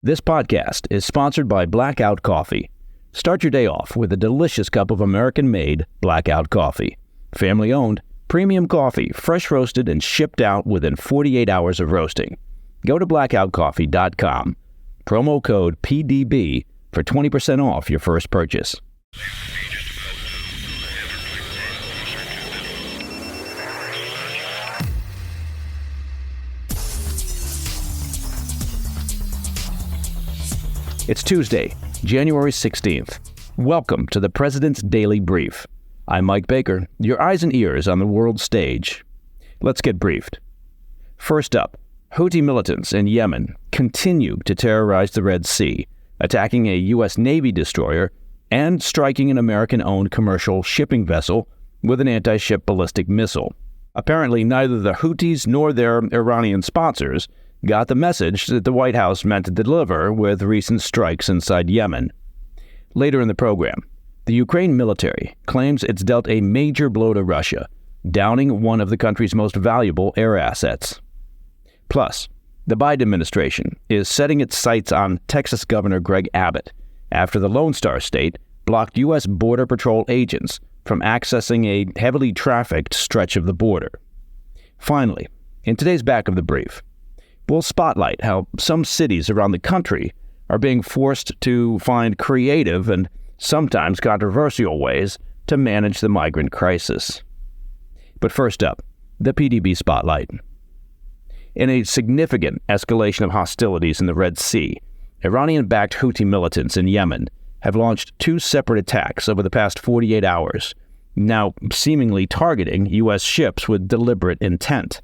This podcast is sponsored by Blackout Coffee. Start your day off with a delicious cup of American-made Blackout Coffee. Family-owned, premium coffee, fresh roasted and shipped out within 48 hours of roasting. Go to blackoutcoffee.com. Promo code PDB for 20% off your first purchase. It's Tuesday, January 16th. Welcome to the President's Daily Brief. I'm Mike Baker, your eyes and ears on the world stage. Let's get briefed. First up, Houthi militants in Yemen continue to terrorize the Red Sea, attacking a U.S. Navy destroyer and striking an American-owned commercial shipping vessel with an anti-ship ballistic missile. Apparently, neither the Houthis nor their Iranian sponsors got the message that the White House meant to deliver with recent strikes inside Yemen. Later in the program, the Ukraine military claims it's dealt a major blow to Russia, downing one of the country's most valuable air assets. Plus, the Biden administration is setting its sights on Texas Governor Greg Abbott after the Lone Star State blocked U.S. Border Patrol agents from accessing a heavily trafficked stretch of the border. Finally, in today's Back of the Brief, we'll spotlight how some cities around the country are being forced to find creative and sometimes controversial ways to manage the migrant crisis. But first up, the PDB spotlight. In a significant escalation of hostilities in the Red Sea, Iranian-backed Houthi militants in Yemen have launched two separate attacks over the past 48 hours, now seemingly targeting U.S. ships with deliberate intent.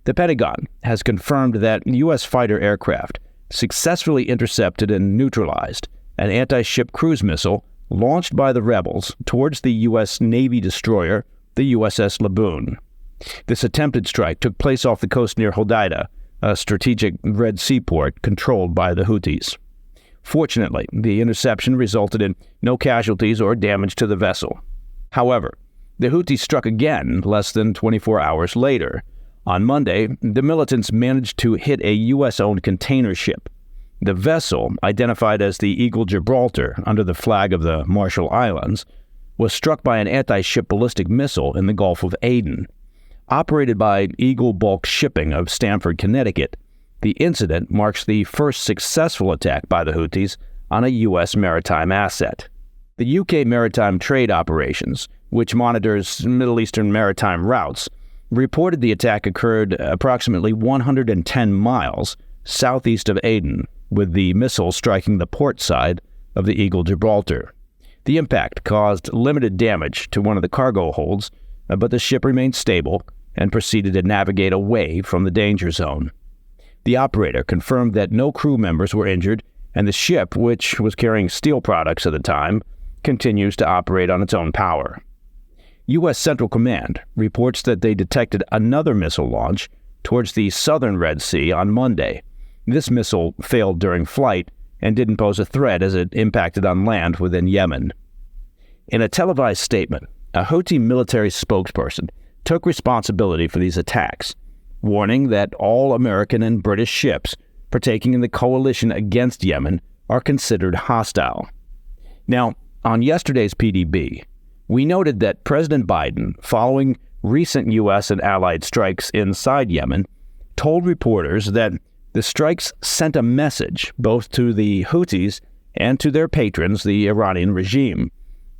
The Pentagon has confirmed that U.S. fighter aircraft successfully intercepted and neutralized an anti-ship cruise missile launched by the rebels towards the U.S. Navy destroyer, the USS Laboon. This attempted strike took place off the coast near Hodeidah, a strategic Red Sea port controlled by the Houthis. Fortunately, the interception resulted in no casualties or damage to the vessel. However, the Houthis struck again less than 24 hours later. On Monday, the militants managed to hit a U.S.-owned container ship. The vessel, identified as the Eagle Gibraltar under the flag of the Marshall Islands, was struck by an anti-ship ballistic missile in the Gulf of Aden. Operated by Eagle Bulk Shipping of Stamford, Connecticut, the incident marks the first successful attack by the Houthis on a U.S. maritime asset. The U.K. Maritime Trade Operations, which monitors Middle Eastern maritime routes, reported the attack occurred approximately 110 miles southeast of Aden, with the missile striking the port side of the Eagle Gibraltar. The impact caused limited damage to one of the cargo holds, but the ship remained stable and proceeded to navigate away from the danger zone. The operator confirmed that no crew members were injured, and the ship, which was carrying steel products at the time, continues to operate on its own power. U.S. Central Command reports that they detected another missile launch towards the southern Red Sea on Monday. This missile failed during flight and didn't pose a threat as it impacted on land within Yemen. In a televised statement, a Houthi military spokesperson took responsibility for these attacks, warning that all American and British ships partaking in the coalition against Yemen are considered hostile. Now, on yesterday's PDB, we noted that President Biden, following recent U.S. and allied strikes inside Yemen, told reporters that the strikes sent a message both to the Houthis and to their patrons, the Iranian regime.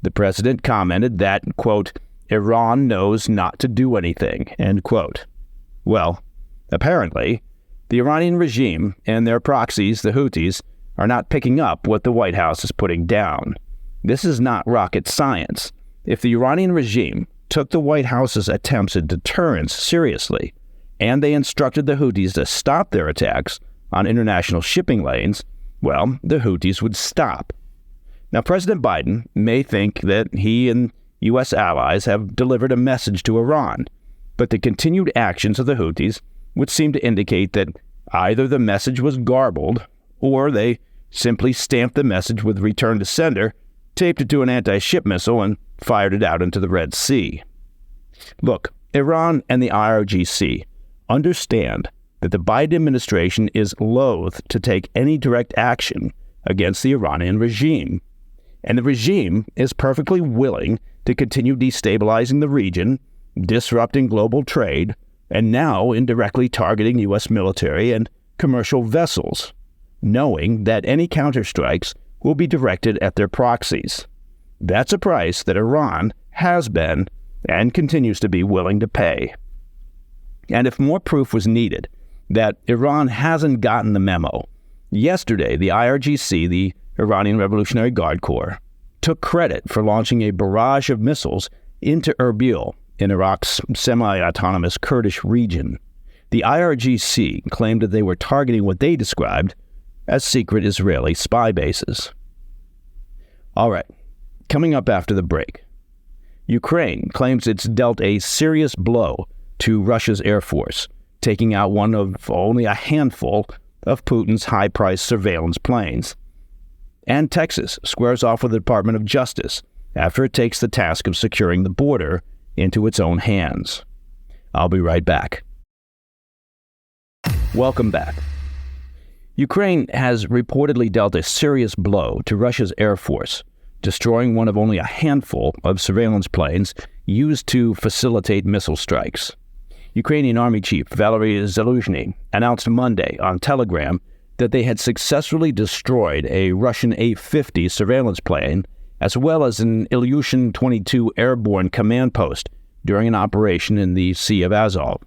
The president commented that, quote, Iran knows not to do anything, end quote. Well, apparently, the Iranian regime and their proxies, the Houthis, are not picking up what the White House is putting down. This is not rocket science. If the Iranian regime took the White House's attempts at deterrence seriously, and they instructed the Houthis to stop their attacks on international shipping lanes, well, the Houthis would stop. Now, President Biden may think that he and U.S. allies have delivered a message to Iran, but the continued actions of the Houthis would seem to indicate that either the message was garbled, or they simply stamped the message with return to sender, taped it to an anti-ship missile, and fired it out into the Red Sea. Look, Iran and the IRGC understand that the Biden administration is loath to take any direct action against the Iranian regime. And the regime is perfectly willing to continue destabilizing the region, disrupting global trade, and now indirectly targeting U.S. military and commercial vessels, knowing that any counterstrikes will be directed at their proxies. That's a price that Iran has been and continues to be willing to pay. And if more proof was needed that Iran hasn't gotten the memo, yesterday the IRGC, the Iranian Revolutionary Guard Corps, took credit for launching a barrage of missiles into Erbil in Iraq's semi-autonomous Kurdish region. The IRGC claimed that they were targeting what they described as secret Israeli spy bases. All right, coming up after the break, Ukraine claims it's dealt a serious blow to Russia's Air Force, taking out one of only a handful of Putin's high-priced surveillance planes. And Texas squares off with the Department of Justice after it takes the task of securing the border into its own hands. I'll be right back. Welcome back. Ukraine has reportedly dealt a serious blow to Russia's Air Force, destroying one of only a handful of surveillance planes used to facilitate missile strikes. Ukrainian Army Chief Valery Zaluzhny announced Monday on Telegram that they had successfully destroyed a Russian A-50 surveillance plane as well as an Ilyushin-22 airborne command post during an operation in the Sea of Azov.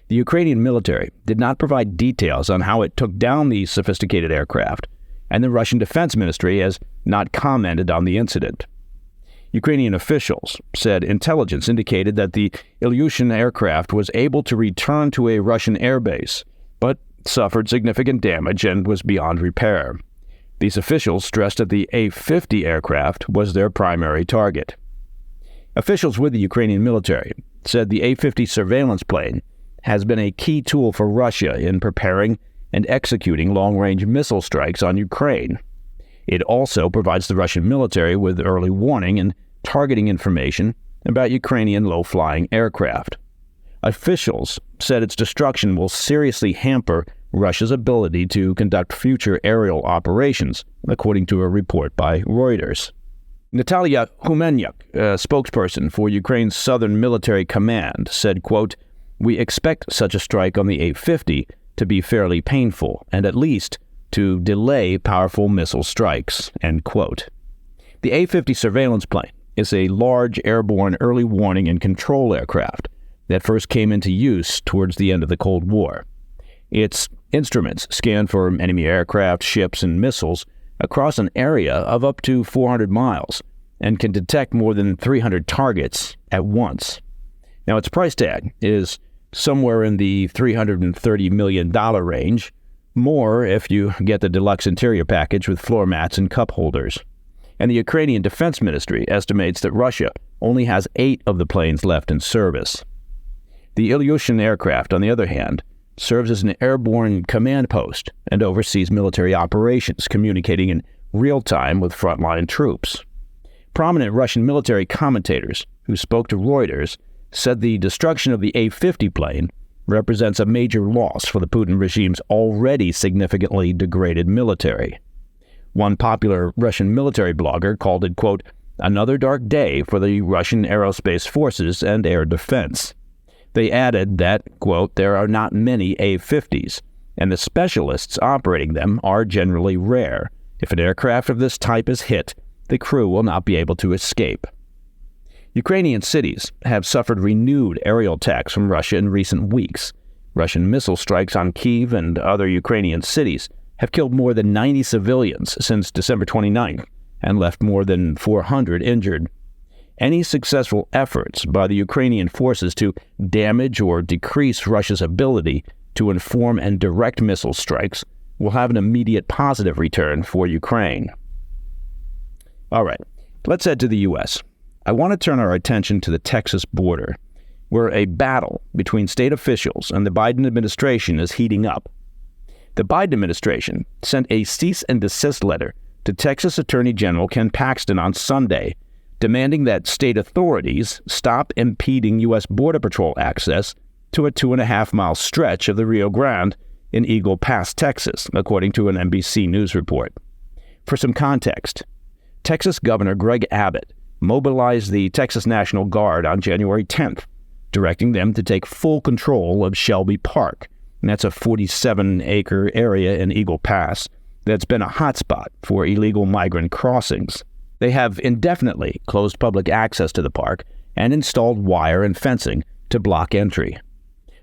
The Ukrainian military did not provide details on how it took down the sophisticated aircraft, and the Russian Defense Ministry has not commented on the incident. Ukrainian officials said intelligence indicated that the Ilyushin aircraft was able to return to a Russian airbase, but suffered significant damage and was beyond repair. These officials stressed that the A-50 aircraft was their primary target. Officials with the Ukrainian military said the A-50 surveillance plane has been a key tool for Russia in preparing and executing long-range missile strikes on Ukraine. It also provides the Russian military with early warning and targeting information about Ukrainian low-flying aircraft. Officials said its destruction will seriously hamper Russia's ability to conduct future aerial operations, according to a report by Reuters. Natalia Humenyuk, a spokesperson for Ukraine's Southern Military Command, said, quote, "We expect such a strike on the A-50 to be fairly painful and at least to delay powerful missile strikes," end quote. The A-50 surveillance plane is a large airborne early warning and control aircraft that first came into use towards the end of the Cold War. Its instruments scan for enemy aircraft, ships, and missiles across an area of up to 400 miles and can detect more than 300 targets at once. Now, its price tag is somewhere in the $330 million range, more if you get the deluxe interior package with floor mats and cup holders. And the Ukrainian Defense Ministry estimates that Russia only has 8 of the planes left in service. The Ilyushin aircraft, on the other hand, serves as an airborne command post and oversees military operations, communicating in real time with frontline troops. Prominent Russian military commentators who spoke to Reuters said the destruction of the A-50 plane represents a major loss for the Putin regime's already significantly degraded military. One popular Russian military blogger called it, quote, "another dark day for the Russian aerospace forces and air defense." They added that, quote, "there are not many A-50s, and the specialists operating them are generally rare. If an aircraft of this type is hit, the crew will not be able to escape." Ukrainian cities have suffered renewed aerial attacks from Russia in recent weeks. Russian missile strikes on Kyiv and other Ukrainian cities have killed more than 90 civilians since December 29th and left more than 400 injured. Any successful efforts by the Ukrainian forces to damage or decrease Russia's ability to inform and direct missile strikes will have an immediate positive return for Ukraine. All right, let's head to the U.S. I want to turn our attention to the Texas border, where a battle between state officials and the Biden administration is heating up. The Biden administration sent a cease and desist letter to Texas Attorney General Ken Paxton on Sunday, demanding that state authorities stop impeding U.S. Border Patrol access to a 2.5-mile stretch of the Rio Grande in Eagle Pass, Texas, according to an NBC News report. For some context, Texas Governor Greg Abbott mobilized the Texas National Guard on January 10th, directing them to take full control of Shelby Park. And that's a 47-acre area in Eagle Pass that's been a hotspot for illegal migrant crossings. They have indefinitely closed public access to the park and installed wire and fencing to block entry.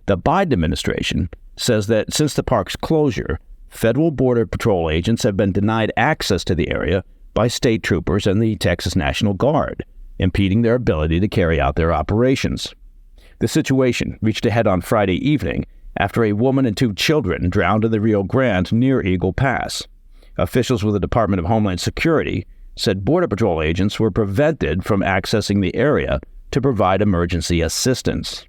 The Biden administration says that since the park's closure, federal Border Patrol agents have been denied access to the area by state troopers and the Texas National Guard, impeding their ability to carry out their operations. The situation reached a head on Friday evening after a woman and 2 children drowned in the Rio Grande near Eagle Pass. Officials with the Department of Homeland Security said Border Patrol agents were prevented from accessing the area to provide emergency assistance.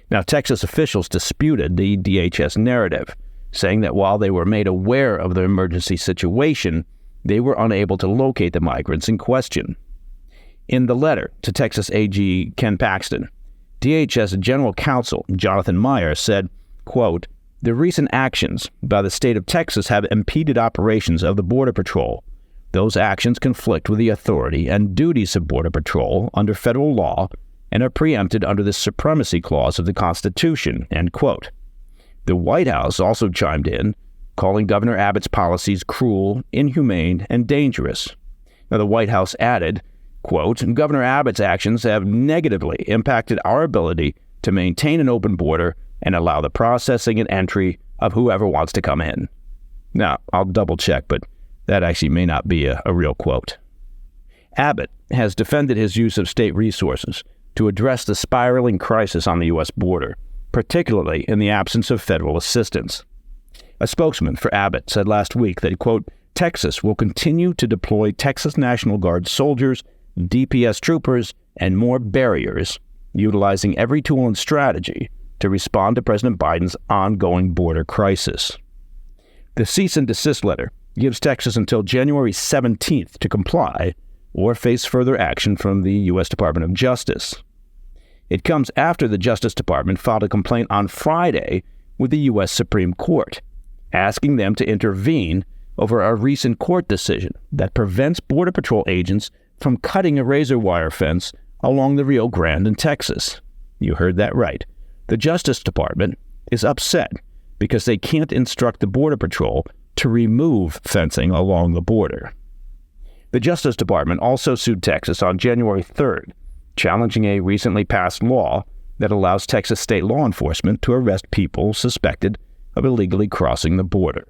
Now, Texas officials disputed the DHS narrative, saying that while they were made aware of the emergency situation, they were unable to locate the migrants in question. In the letter to Texas AG Ken Paxton, DHS General Counsel Jonathan Meyer said, quote, "The recent actions by the state of Texas have impeded operations of the Border Patrol. Those actions conflict with the authority and duties of Border Patrol under federal law and are preempted under the Supremacy Clause of the Constitution," end quote. The White House also chimed in, calling Governor Abbott's policies cruel, inhumane, and dangerous. Now, the White House added, quote, "Governor Abbott's actions have negatively impacted our ability to maintain an open border and allow the processing and entry of whoever wants to come in." Now, I'll double check, but that actually may not be a real quote. Abbott has defended his use of state resources to address the spiraling crisis on the U.S. border, particularly in the absence of federal assistance. A spokesman for Abbott said last week that, quote, "Texas will continue to deploy Texas National Guard soldiers, DPS troopers, and more barriers, utilizing every tool and strategy to respond to President Biden's ongoing border crisis." The cease and desist letter gives Texas until January 17th to comply or face further action from the U.S. Department of Justice. It comes after the Justice Department filed a complaint on Friday with the U.S. Supreme Court, asking them to intervene over a recent court decision that prevents Border Patrol agents from cutting a razor wire fence along the Rio Grande in Texas. You heard that right. The Justice Department is upset because they can't instruct the Border Patrol to remove fencing along the border. The Justice Department also sued Texas on January 3rd, challenging a recently passed law that allows Texas state law enforcement to arrest people suspected of illegally crossing the border.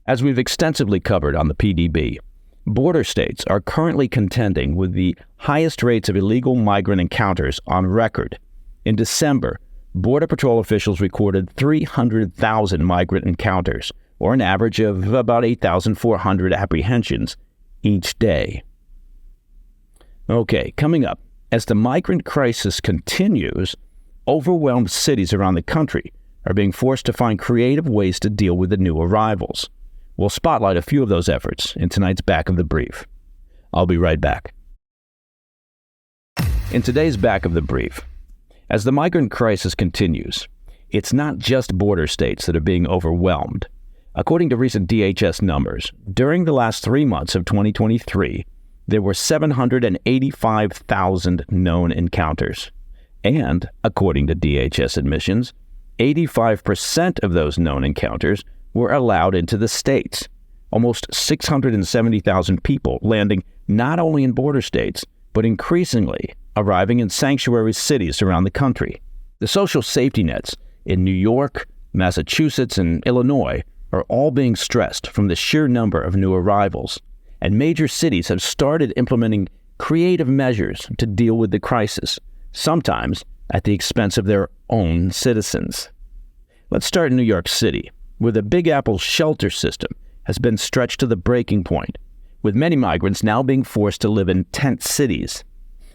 As we've extensively covered on the PDB, border states are currently contending with the highest rates of illegal migrant encounters on record. In December, Border Patrol officials recorded 300,000 migrant encounters, or an average of about 8,400 apprehensions each day. Okay, coming up, as the migrant crisis continues, overwhelmed cities around the country are being forced to find creative ways to deal with the new arrivals. We'll spotlight a few of those efforts in tonight's Back of the Brief. I'll be right back. In today's Back of the Brief, as the migrant crisis continues, it's not just border states that are being overwhelmed. According to recent DHS numbers, during the last 3 months of 2023, there were 785,000 known encounters. And, according to DHS admissions, 85% of those known encounters were allowed into the states. Almost 670,000 people landing not only in border states, but increasingly arriving in sanctuary cities around the country. The social safety nets in New York, Massachusetts, and Illinois are all being stressed from the sheer number of new arrivals, and major cities have started implementing creative measures to deal with the crisis, sometimes at the expense of their own citizens. Let's start in New York City, where the Big Apple shelter system has been stretched to the breaking point, with many migrants now being forced to live in tent cities.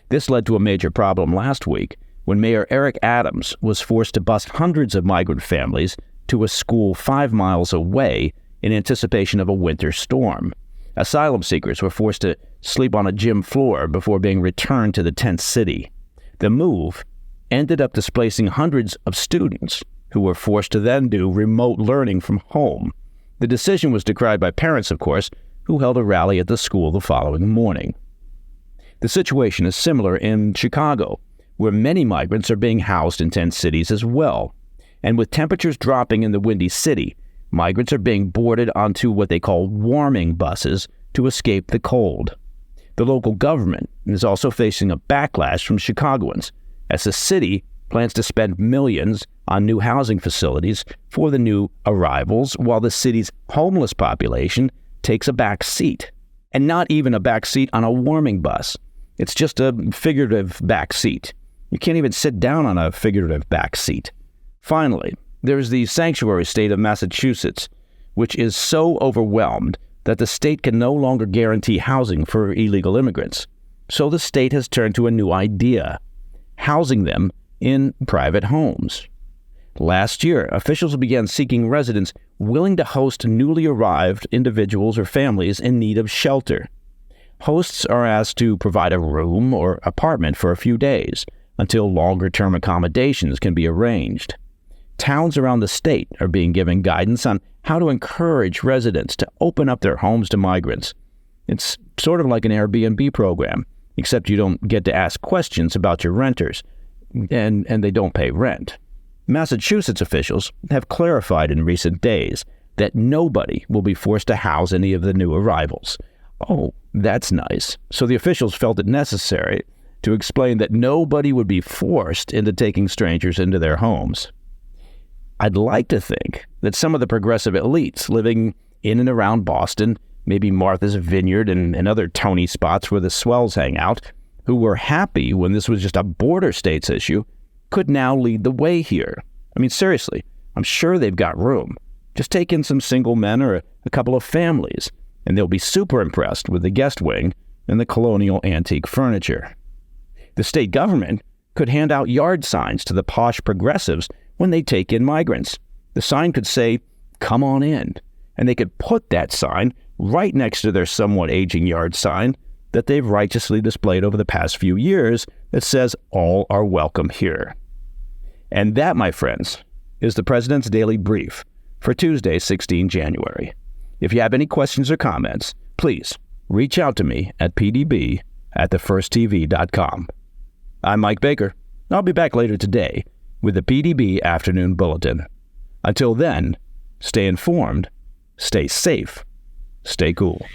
This led to a major problem last week when Mayor Eric Adams was forced to bus hundreds of migrant families to a school 5 miles away in anticipation of a winter storm. Asylum seekers were forced to sleep on a gym floor before being returned to the tent city. The move ended up displacing hundreds of students who were forced to then do remote learning from home. The decision was decried by parents, of course, who held a rally at the school the following morning. The situation is similar in Chicago, where many migrants are being housed in tent cities as well. And with temperatures dropping in the Windy City, migrants are being boarded onto what they call warming buses to escape the cold. The local government is also facing a backlash from Chicagoans, as the city plans to spend millions on new housing facilities for the new arrivals, while the city's homeless population takes a back seat. And not even a back seat on a warming bus. It's just a figurative back seat. You can't even sit down on a figurative back seat. Finally, there's the sanctuary state of Massachusetts, which is so overwhelmed that the state can no longer guarantee housing for illegal immigrants. So the state has turned to a new idea: housing them in private homes. Last year, officials began seeking residents willing to host newly arrived individuals or families in need of shelter. Hosts are asked to provide a room or apartment for a few days until longer-term accommodations can be arranged. Towns around the state are being given guidance on how to encourage residents to open up their homes to migrants. It's sort of like an Airbnb program, except you don't get to ask questions about your renters, and they don't pay rent. Massachusetts officials have clarified in recent days that nobody will be forced to house any of the new arrivals. Oh, that's nice. So the officials felt it necessary to explain that nobody would be forced into taking strangers into their homes. I'd like to think that some of the progressive elites living in and around Boston, maybe Martha's Vineyard and other Tony spots where the swells hang out, who were happy when this was just a border states issue, could now lead the way here. I mean, seriously, I'm sure they've got room. Just take in some single men or a couple of families, and they'll be super impressed with the guest wing and the colonial antique furniture. The state government could hand out yard signs to the posh progressives when they take in migrants. The sign could say, "Come on in," and they could put that sign right next to their somewhat aging yard sign that they've righteously displayed over the past few years that says, "All are welcome here." And that, my friends, is the President's Daily Brief for Tuesday, 16 January. If you have any questions or comments, please reach out to me at pdb@thefirsttv.com. I'm Mike Baker. I'll be back later today with the PDB Afternoon Bulletin. Until then, stay informed, stay safe, stay cool.